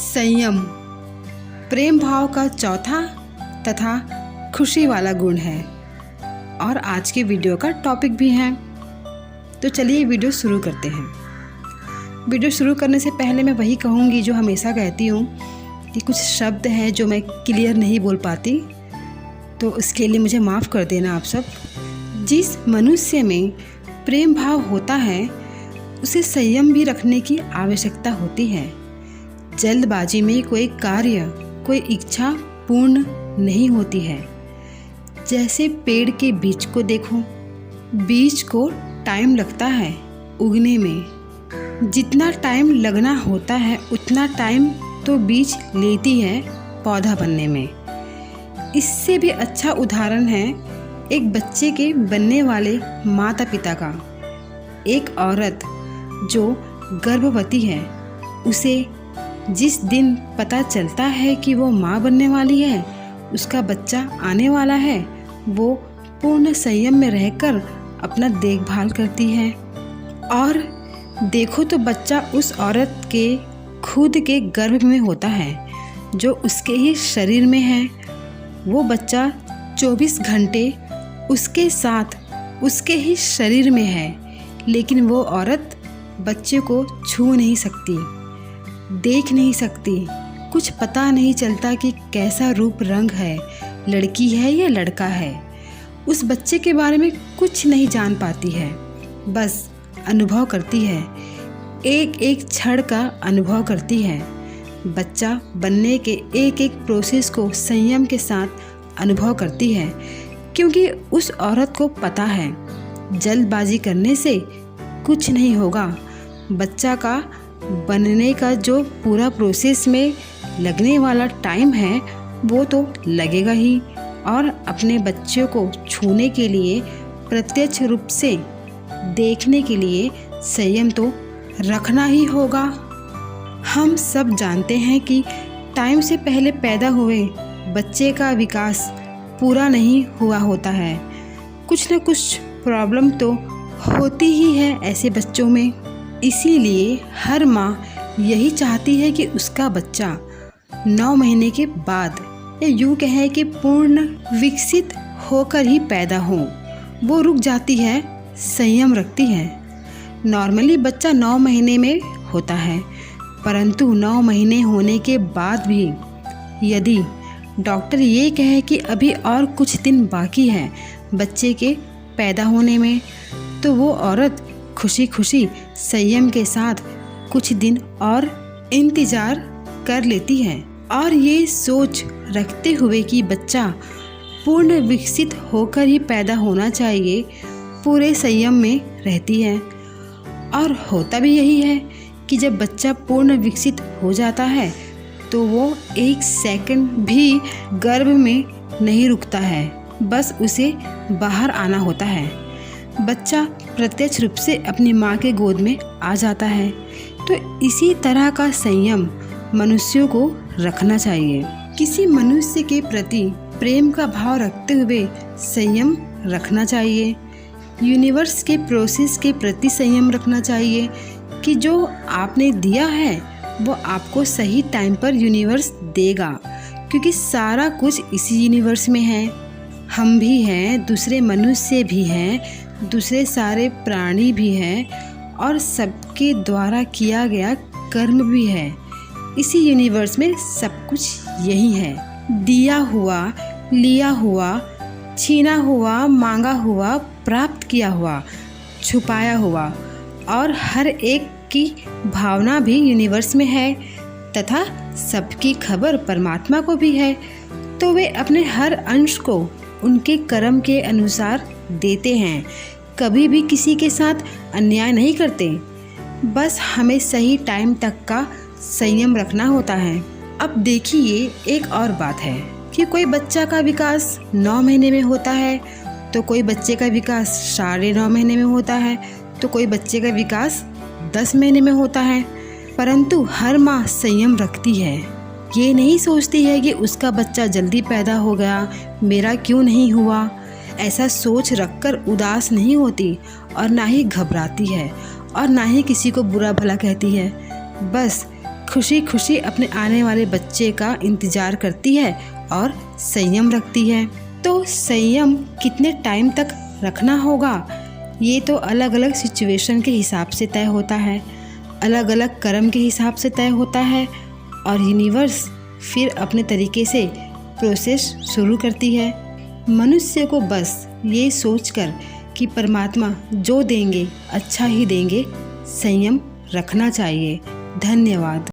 संयम प्रेम भाव का चौथा तथा खुशी वाला गुण है और आज के वीडियो का टॉपिक भी है। तो चलिए वीडियो शुरू करते हैं। वीडियो शुरू करने से पहले मैं वही कहूँगी जो हमेशा कहती हूँ कि कुछ शब्द हैं जो मैं क्लियर नहीं बोल पाती, तो उसके लिए मुझे माफ़ कर देना आप सब। जिस मनुष्य में प्रेम भाव होता है उसे संयम भी रखने की आवश्यकता होती है। जल्दबाजी में कोई कार्य, कोई इच्छा पूर्ण नहीं होती है। जैसे पेड़ के बीज को देखो, बीज को टाइम लगता है उगने में। जितना टाइम लगना होता है उतना टाइम तो बीज लेती है पौधा बनने में। इससे भी अच्छा उदाहरण है एक बच्चे के बनने वाले माता पिता का। एक औरत जो गर्भवती है, उसे जिस दिन पता चलता है कि वो माँ बनने वाली है, उसका बच्चा आने वाला है, वो पूर्ण संयम में रहकर अपना देखभाल करती है। और देखो तो बच्चा उस औरत के खुद के गर्भ में होता है, जो उसके ही शरीर में है। वो बच्चा 24 घंटे उसके साथ उसके ही शरीर में है, लेकिन वो औरत बच्चे को छू नहीं सकती, देख नहीं सकती। कुछ पता नहीं चलता कि कैसा रूप रंग है, लड़की है या लड़का है। उस बच्चे के बारे में कुछ नहीं जान पाती है, बस अनुभव करती है, एक एक क्षण का अनुभव करती है। बच्चा बनने के एक एक प्रोसेस को संयम के साथ अनुभव करती है, क्योंकि उस औरत को पता है जल्दबाजी करने से कुछ नहीं होगा। बच्चा का बनने का जो पूरा प्रोसेस में लगने वाला टाइम है वो तो लगेगा ही, और अपने बच्चे को छूने के लिए, प्रत्यक्ष रूप से देखने के लिए संयम तो रखना ही होगा। हम सब जानते हैं कि टाइम से पहले पैदा हुए बच्चे का विकास पूरा नहीं हुआ होता है। कुछ न कुछ प्रॉब्लम तो होती ही है ऐसे बच्चों में। इसीलिए हर माँ यही चाहती है कि उसका बच्चा 9 महीने के बाद, या यूँ कहें कि पूर्ण विकसित होकर ही पैदा हो। वो रुक जाती है, संयम रखती है। नॉर्मली बच्चा 9 महीने में होता है, परंतु 9 महीने होने के बाद भी यदि डॉक्टर ये कहे कि अभी और कुछ दिन बाकी है बच्चे के पैदा होने में, तो वो औरत खुशी खुशी संयम के साथ कुछ दिन और इंतज़ार कर लेती है, और ये सोच रखते हुए कि बच्चा पूर्ण विकसित होकर ही पैदा होना चाहिए, पूरे संयम में रहती है। और होता भी यही है कि जब बच्चा पूर्ण विकसित हो जाता है तो वो 1 सेकंड भी गर्भ में नहीं रुकता है, बस उसे बाहर आना होता है। बच्चा प्रत्यक्ष रूप से अपनी माँ के गोद में आ जाता है। तो इसी तरह का संयम मनुष्यों को रखना चाहिए। किसी मनुष्य के प्रति प्रेम का भाव रखते हुए संयम रखना चाहिए। यूनिवर्स के प्रोसेस के प्रति संयम रखना चाहिए कि जो आपने दिया है वो आपको सही टाइम पर यूनिवर्स देगा, क्योंकि सारा कुछ इसी यूनिवर्स में है। हम भी हैं, दूसरे मनुष्य भी हैं, दूसरे सारे प्राणी भी हैं, और सबके द्वारा किया गया कर्म भी है। इसी यूनिवर्स में सब कुछ यही है। दिया हुआ, लिया हुआ, छीना हुआ, मांगा हुआ, प्राप्त किया हुआ, छुपाया हुआ, और हर एक की भावना भी यूनिवर्स में है, तथा सबकी खबर परमात्मा को भी है। तो वे अपने हर अंश को उनके कर्म के अनुसार देते हैं। कभी भी किसी के साथ अन्याय नहीं करते। बस हमें सही टाइम तक का संयम रखना होता है। अब देखिए, एक और बात है कि कोई बच्चा का विकास 9 महीने में होता है, तो कोई बच्चे का विकास 9.5 महीने में होता है, तो कोई बच्चे का विकास 10 महीने में होता है। परंतु हर माँ संयम रखती है। ये नहीं सोचती है कि उसका बच्चा जल्दी पैदा हो गया, मेरा क्यों नहीं हुआ। ऐसा सोच रखकर उदास नहीं होती, और ना ही घबराती है, और ना ही किसी को बुरा भला कहती है। बस खुशी खुशी अपने आने वाले बच्चे का इंतज़ार करती है और संयम रखती है। तो संयम कितने टाइम तक रखना होगा, ये तो अलग अलग सिचुएशन के हिसाब से तय होता है, अलग अलग कर्म के हिसाब से तय होता है और यूनिवर्स फिर अपने तरीके से प्रोसेस शुरू करती है। मनुष्य को बस ये सोचकर कि परमात्मा जो देंगे अच्छा ही देंगे, संयम रखना चाहिए। धन्यवाद।